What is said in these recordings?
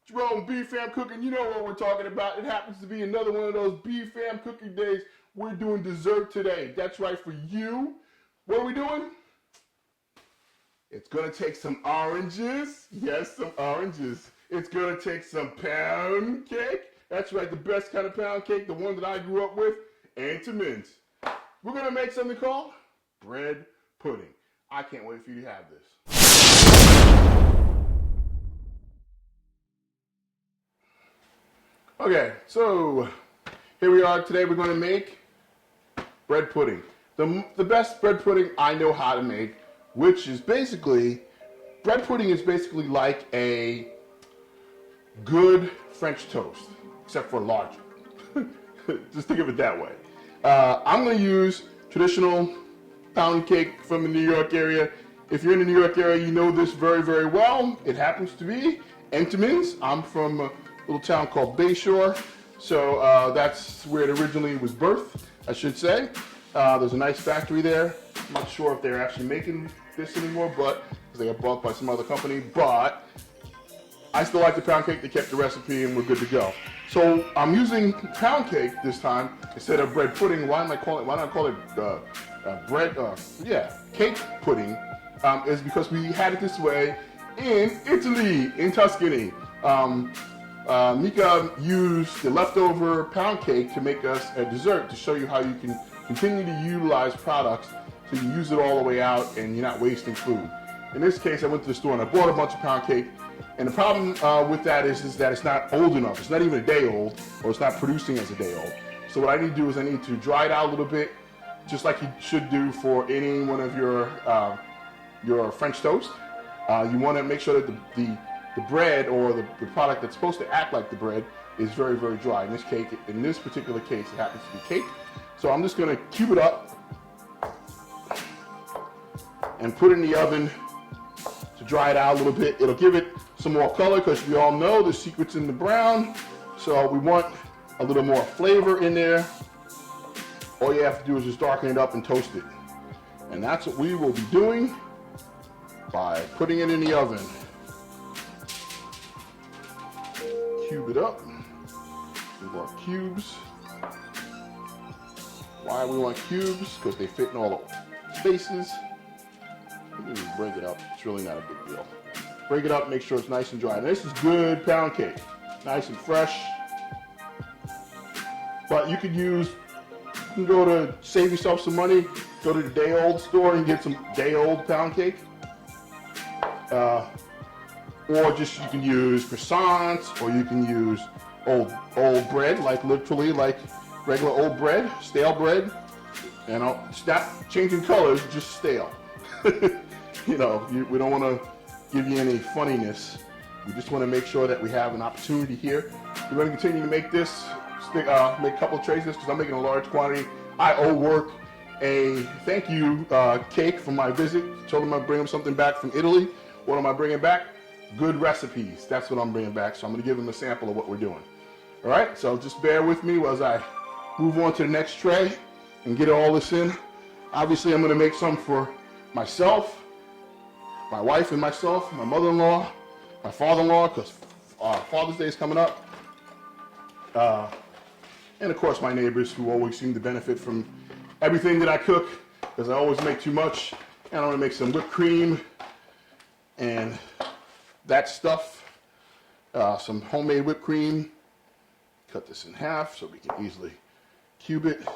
Jerome, B.F.A.M cooking, you know what we're talking about. It happens to be another one of those B.F.A.M cooking days. We're doing dessert today. That's right, for you. What are we doing? It's gonna take some oranges. Yes, some oranges. It's gonna take some pound cake. That's right, the best kind of pound cake, the one that I grew up with, Entenmann. We're gonna make something called bread pudding. I can't wait for you to have this. Okay, so here we are. Today we're going to make bread pudding. The best bread pudding I know how to make, which is basically, bread pudding is basically like a good French toast, except for larger. Just think of it that way. I'm going to use traditional pound cake from the New York area. If you're in the New York area, you know this very, very well. It happens to be Entenmann. I'm from a little town called Bayshore, so that's where it originally was birthed, I should say. There's a nice factory there. I'm not sure if they're actually making this anymore, but because they got bought by some other company, but I still like the pound cake. They kept the recipe and we're good to go. So I'm using pound cake this time instead of bread pudding. Why don't I call it cake pudding? Is because we had it this way in Italy, in Tuscany. Mika used the leftover pound cake to make us a dessert to show you how you can continue to utilize products so you use it all the way out and you're not wasting food. In this case, I went to the store and I bought a bunch of pound cake, and the problem with that is that it's not old enough. It's not even a day old, or it's not producing as a day old. So what I need to do is I need to dry it out a little bit, just like you should do for any one of your French toast. You want to make sure that the bread or the product that's supposed to act like the bread is very, very dry. In this particular case, it happens to be cake. So I'm just going to cube it up and put it in the oven to dry it out a little bit. It'll give it some more color because we all know the secret's in the brown. So we want a little more flavor in there. All you have to do is just darken it up and toast it. And that's what we will be doing by putting it in the oven. Cube it up. We want cubes. Why we want cubes? Because they fit in all the spaces. Let me break it up. It's really not a big deal. Break it up, make sure it's nice and dry. Now, this is good pound cake. Nice and fresh. But you can go to save yourself some money, go to the day-old store and get some day-old pound cake. Or just you can use croissants, or you can use old bread, like literally like regular old bread, stale bread. And stop changing colors, just stale. We don't want to give you any funniness. We just want to make sure that we have an opportunity here. We're going to continue to make this, make a couple of trays of this because I'm making a large quantity. I owe work a thank you cake from my visit. Told them I'd bring them something back from Italy. What am I bringing back? Good recipes. That's what I'm bringing back. So I'm going to give them a sample of what we're doing. All right, so just bear with me as I move on to the next tray and get all this in. Obviously, I'm going to make some for myself, my wife and myself, my mother-in-law, my father-in-law, because Father's Day is coming up. And of course, my neighbors who always seem to benefit from everything that I cook, because I always make too much. And I'm going to make some whipped cream and that stuff, some homemade whipped cream. Cut this in half so we can easily cube it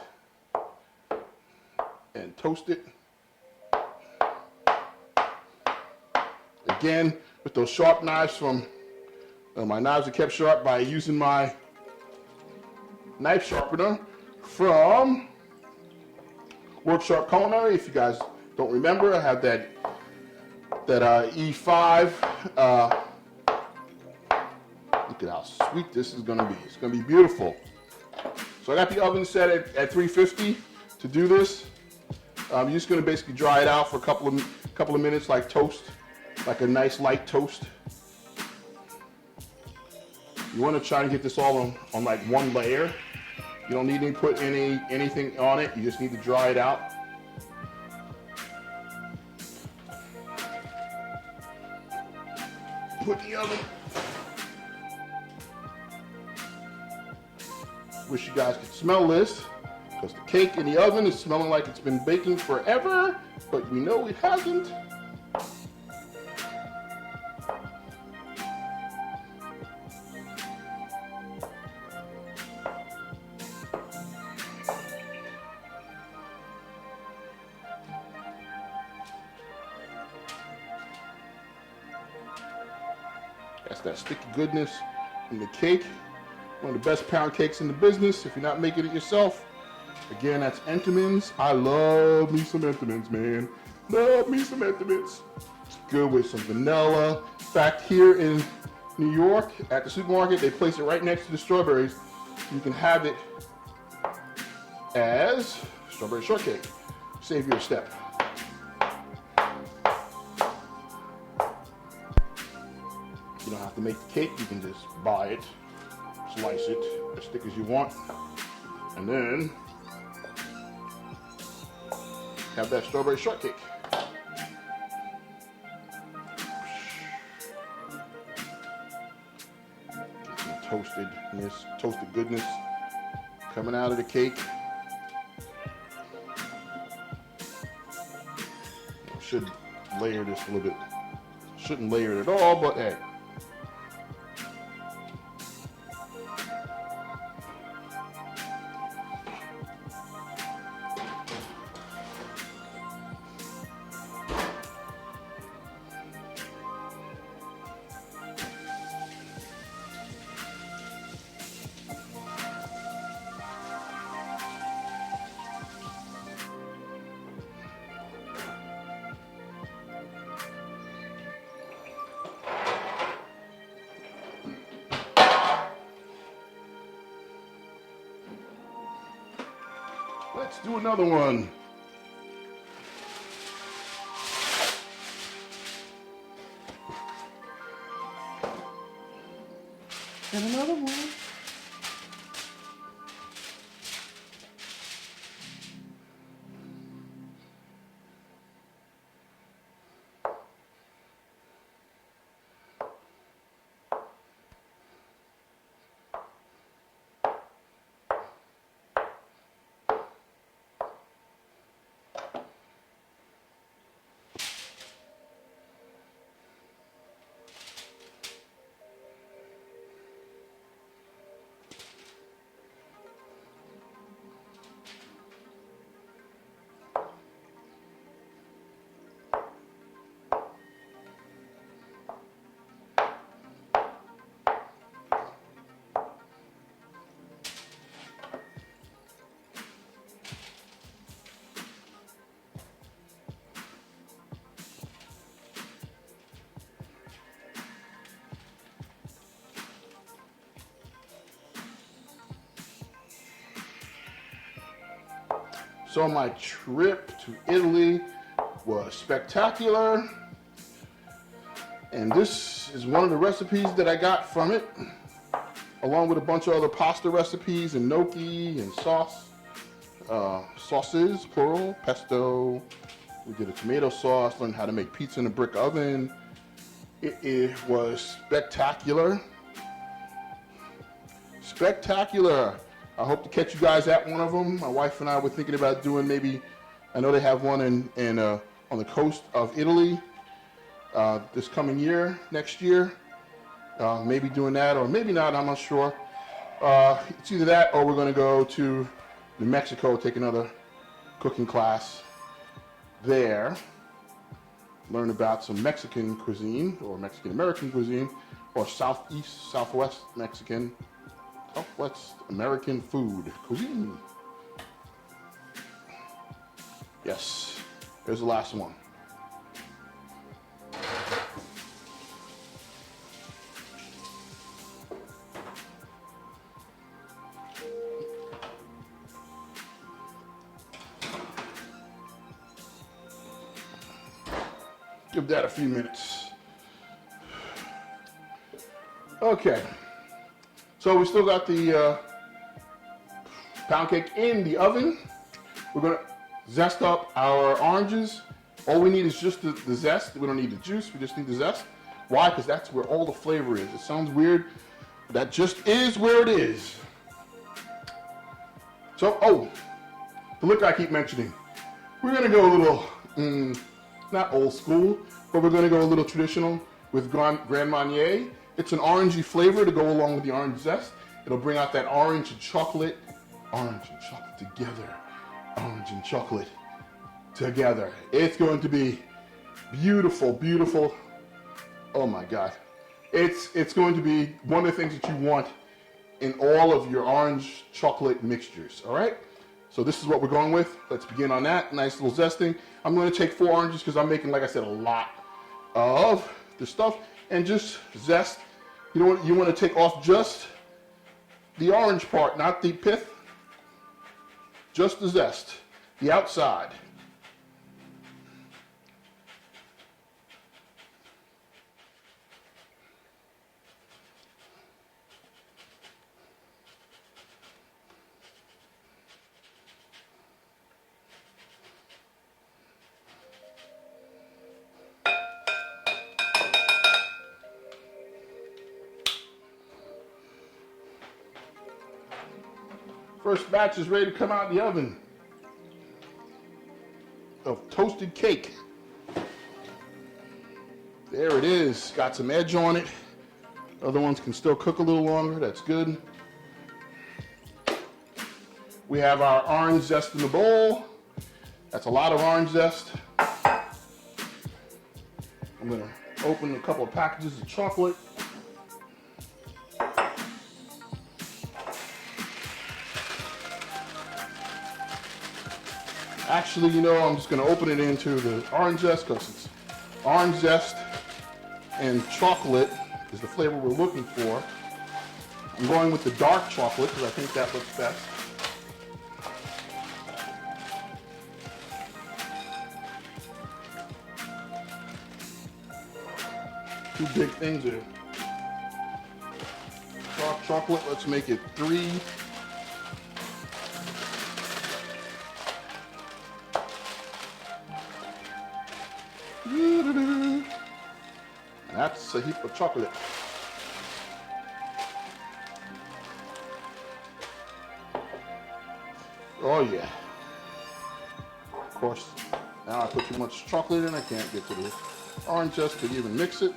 and toast it. Again, with those sharp knives from, my knives are kept sharp by using my knife sharpener from Work Sharp Culinary. If you guys don't remember, I have that E5. Look at how sweet this is going to be. It's going to be beautiful. So I got the oven set at 350 to do this. I'm just going to basically dry it out for a couple of minutes, like toast, like a nice light toast. You want to try and get this all on like one layer. You don't need to put anything on it. You just need to dry it out. Put the oven Wish you guys could smell this, because the cake in the oven is smelling like it's been baking forever, but we know it hasn't. That's that sticky goodness in the cake. One of the best pound cakes in the business if you're not making it yourself. Again, that's Entenmann's. I love me some Entenmann's, man. Love me some Entenmann's. It's good with some vanilla. In fact, here in New York, at the supermarket, they place it right next to the strawberries. You can have it as strawberry shortcake. Save you a step. You don't have to make the cake, you can just buy it, slice it as thick as you want, and then have that strawberry shortcake. Get some toasted goodness coming out of the cake. I should layer this a little bit. Shouldn't layer it at all, but hey. Let's do another one. And another one. So my trip to Italy was spectacular, and this is one of the recipes that I got from it, along with a bunch of other pasta recipes and gnocchi and sauces, plural, pesto. We did a tomato sauce, learned how to make pizza in a brick oven. It was spectacular. Spectacular. I hope to catch you guys at one of them. My wife and I were thinking about doing maybe, I know they have one on the coast of Italy this coming year, next year. Maybe doing that or maybe not, I'm not sure. It's either that or we're going to go to New Mexico, take another cooking class there, learn about some Mexican cuisine or Mexican-American cuisine or Southwest American food cuisine. Yes, here's the last one. Give that a few minutes. Okay. So we still got the pound cake in the oven. We're gonna zest up our oranges. All we need is just the zest. We don't need the juice, we just need the zest. Why? Because that's where all the flavor is. It sounds weird, but that just is where it is. So, oh, the liquor I keep mentioning. We're gonna go a little, not old school, but we're gonna go a little traditional with Grand Marnier. It's an orangey flavor to go along with the orange zest. It'll bring out that orange and chocolate together. Orange and chocolate together. It's going to be beautiful, beautiful. Oh my God. It's going to be one of the things that you want in all of your orange chocolate mixtures, all right? So this is what we're going with. Let's begin on that. Nice little zesting. I'm going to take 4 oranges because I'm making, like I said, a lot of the stuff, and just zest. You know what? You want to take off just the orange part, not the pith, just the zest, the outside. First batch is ready to come out of the oven of toasted cake. There it is. Got some edge on it. Other ones can still cook a little longer. That's good. We have our orange zest in the bowl. That's a lot of orange zest. I'm going to open a couple of packages of chocolate. Actually, you know, I'm just going to open it into the orange zest because it's orange zest and chocolate is the flavor we're looking for. I'm going with the dark chocolate because I think that looks best. Two big things of dark chocolate. Let's make it 3. That's a heap of chocolate. Oh yeah. Of course, now I put too much chocolate in, I can't get to the orange zest to even mix it.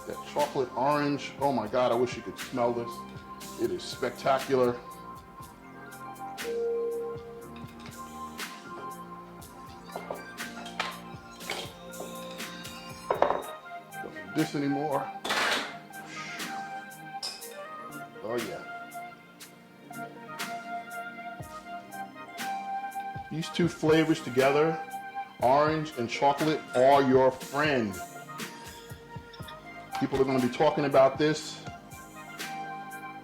That chocolate orange, oh my God, I wish you could smell this. It is spectacular. Don't need this anymore. Oh yeah. These two flavors together, orange and chocolate, are your friend. People are going to be talking about this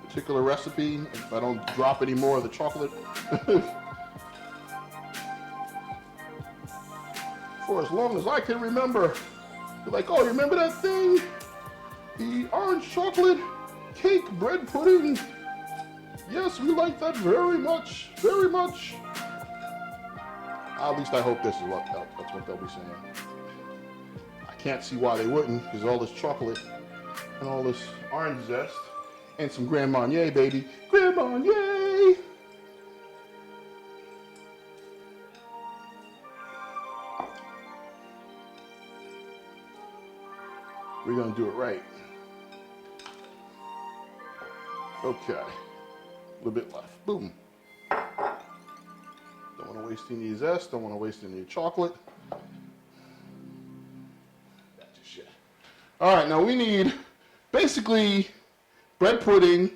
particular recipe if I don't drop any more of the chocolate. For as long as I can remember. They're like, oh, you remember that thing? The orange chocolate cake bread pudding. Yes, we like that very much, very much. At least I hope this is what that's what they'll be saying. Can't see why they wouldn't, because all this chocolate and all this orange zest and some Grand Marnier, baby. Grand Marnier! We're going to do it right. Okay. A little bit left. Boom. Don't want to waste any zest. Don't want to waste any chocolate. All right, now we need basically bread pudding.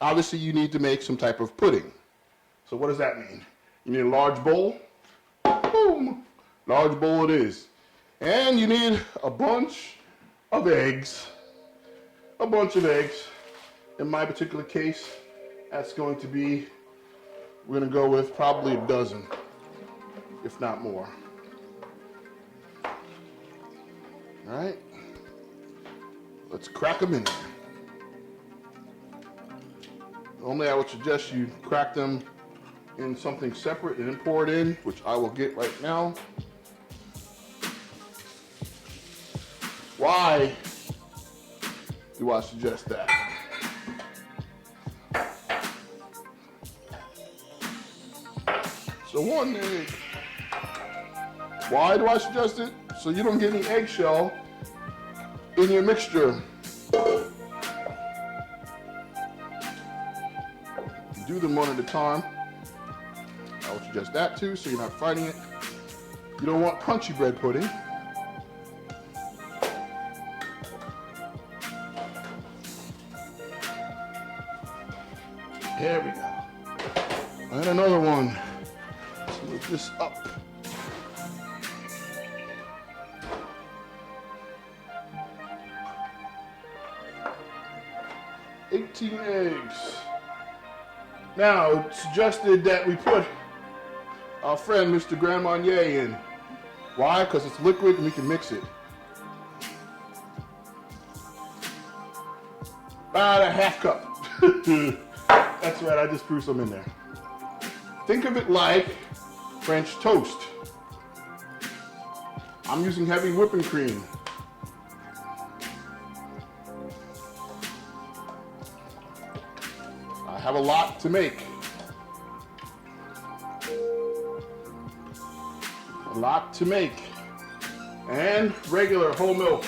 Obviously, you need to make some type of pudding. So what does that mean? You need a large bowl. Boom! Large bowl it is. And you need a bunch of eggs. A bunch of eggs. In my particular case, that's going to be, we're going to go with probably a dozen, if not more. All right. Let's crack them in there. Normally I would suggest you crack them in something separate and then pour it in, which I will get right now. Why do I suggest that? So one egg. Why do I suggest it? So you don't get any eggshell in your mixture. You do them one at a time. I would suggest that too, so you're not fighting it. You don't want crunchy bread pudding. There we go. And another one. Let's move this up. Eggs. Now, it's suggested that we put our friend Mr. Grand Marnier in. Why? Because it's liquid and we can mix it. About a half cup. That's right, I just threw some in there. Think of it like French toast. I'm using heavy whipping cream. I have a lot to make. A lot to make. And regular whole milk.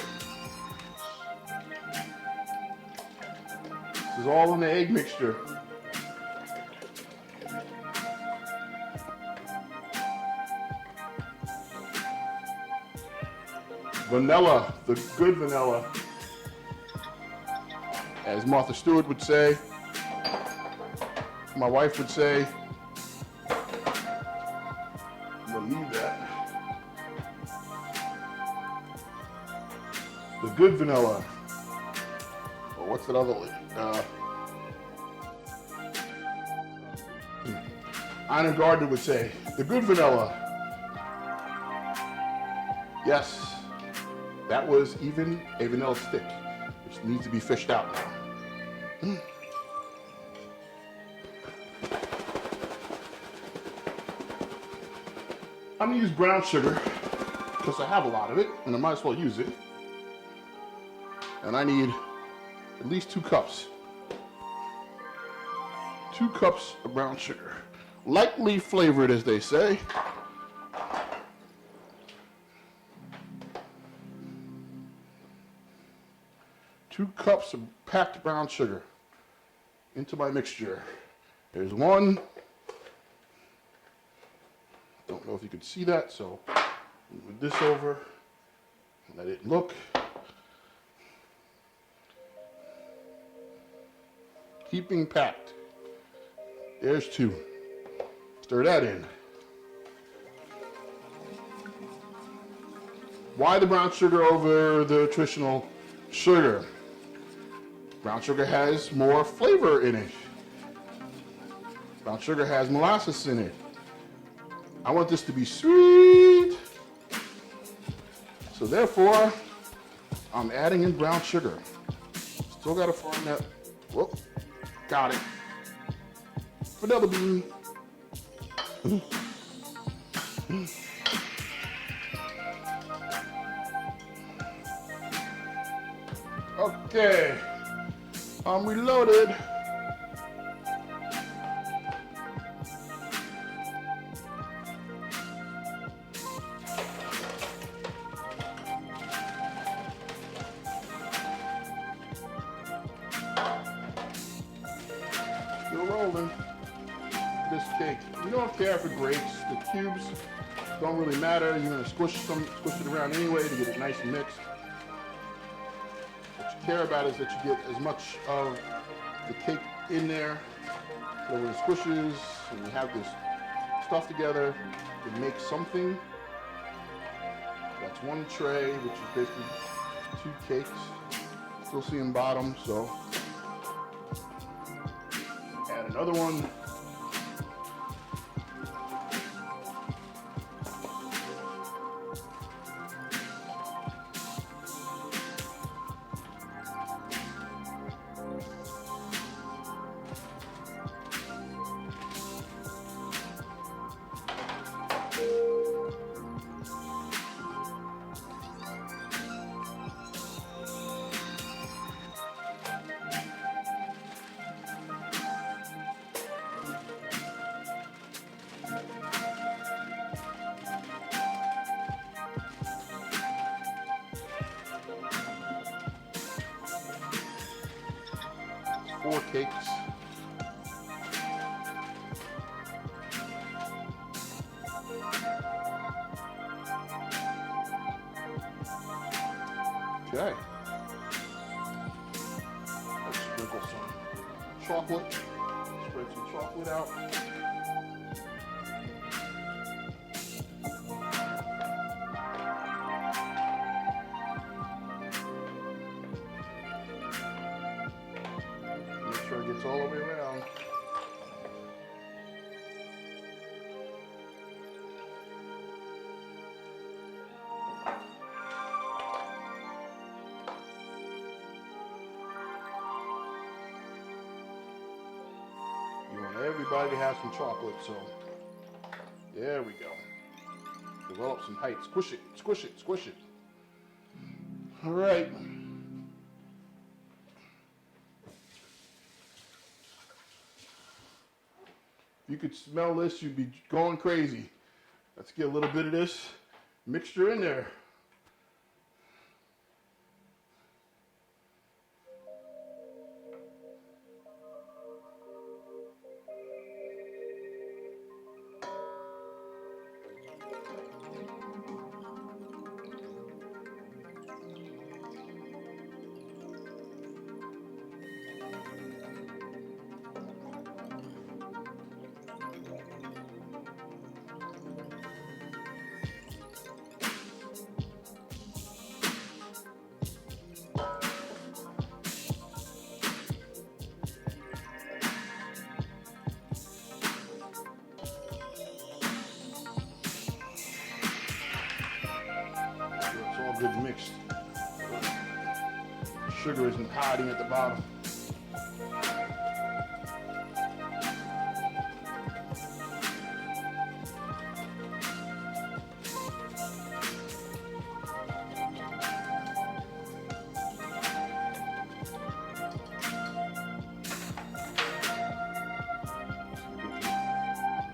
This is all in the egg mixture. Vanilla, the good vanilla, as Martha Stewart would say, my wife would say. I'm gonna leave that. The good vanilla, or what's that other one? Anna Gardner would say, the good vanilla. Yes. That was even a vanilla stick, which needs to be fished out now. I'm gonna use brown sugar because I have a lot of it and I might as well use it. And I need at least 2 cups. 2 cups of brown sugar. Lightly flavored, as they say. Two cups of packed brown sugar into my mixture. There's one. Don't know if you can see that, so move this over. Let it look. Keeping packed. There's 2. Stir that in. Why the brown sugar over the traditional sugar? Brown sugar has more flavor in it. Brown sugar has molasses in it. I want this to be sweet. So therefore, I'm adding in brown sugar. Still gotta find that. Whoop, got it. Vanilla bean. Okay, I'm reloaded. Still rolling. This cake. You don't care if it breaks. The cubes don't really matter. You're gonna squish it around anyway to get it nice and mixed. What you care about is that you get as much of the cake in there. So when it squishes and you have this stuff together, it makes something. That's one tray, which is basically 2 cakes. Still seeing bottom, so add another one. 4 cakes. Okay. Let's sprinkle some chocolate. Spread some chocolate out. Make sure it gets all the way around. You want everybody to have some chocolate, so there we go. Develop some height. Squish it, squish it, squish it. All right. If you could smell this, you'd be going crazy. Let's get a little bit of this mixture in there. Good mixed. Sugar isn't hiding at the bottom.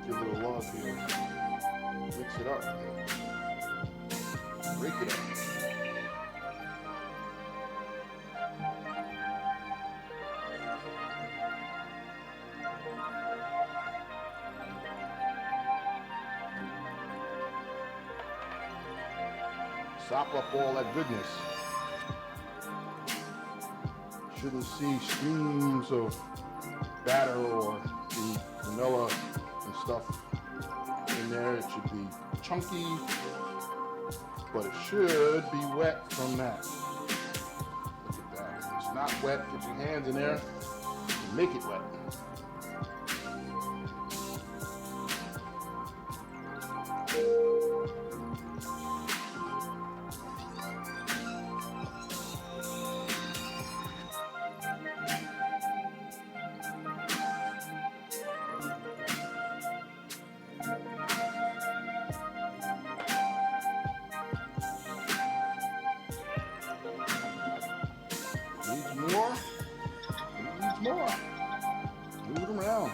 Give it a little love here. Mix it up. Break it up. Sop up all that goodness. Shouldn't see streams of batter or the vanilla and stuff in there. It should be chunky, but it should be wet from that. Look at that. If it's not wet, put your hands in there and make it wet. Needs more. Needs more. Move it around.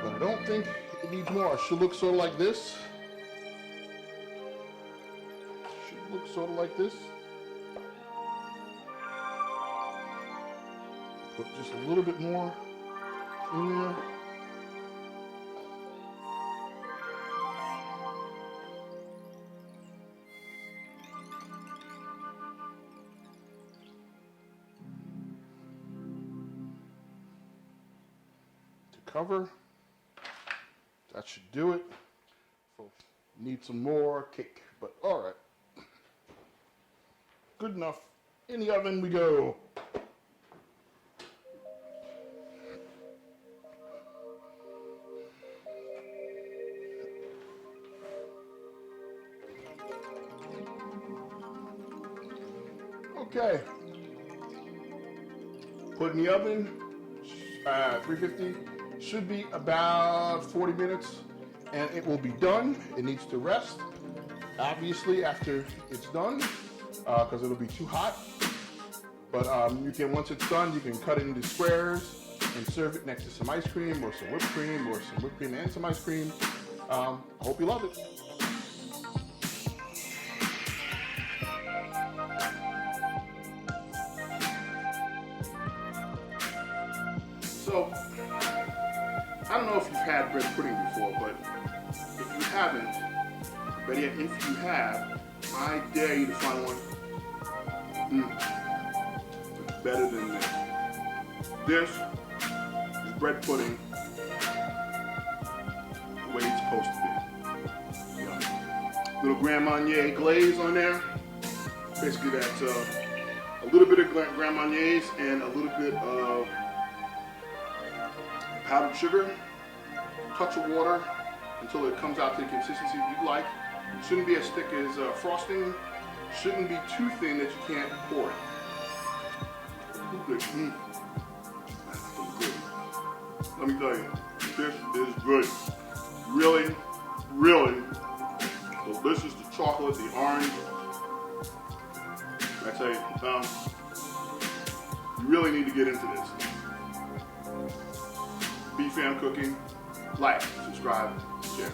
But I don't think it needs more. It should look sort of like this. Should look sort of like this. Put just a little bit more in there. To cover. That should do it. Need some more cake, but all right. Good enough. In the oven we go. Okay. Put in the oven, 350. Should be about 40 minutes and it will be done. It needs to rest, obviously, after it's done, because it'll be too hot. But once it's done, you can cut it into squares and serve it next to some ice cream or some whipped cream or some whipped cream and some ice cream. I hope you love it. So, I don't know if you've had bread pudding before, but if you haven't, but yet if you have, I dare you to find one better than this. This is bread pudding the way it's supposed to be. Yeah. Little Grand Marnier glaze on there. Basically that's a little bit of Grand Marniers and a little bit of powdered sugar, touch of water until it comes out to the consistency you'd like. It shouldn't be as thick as frosting. Shouldn't be too thin that you can't pour it. Good. That's so good. Let me tell you, this is good. Really, really delicious. The chocolate, the orange. I tell you, you really need to get into this. B.F.A.M. cooking. Like, subscribe, share.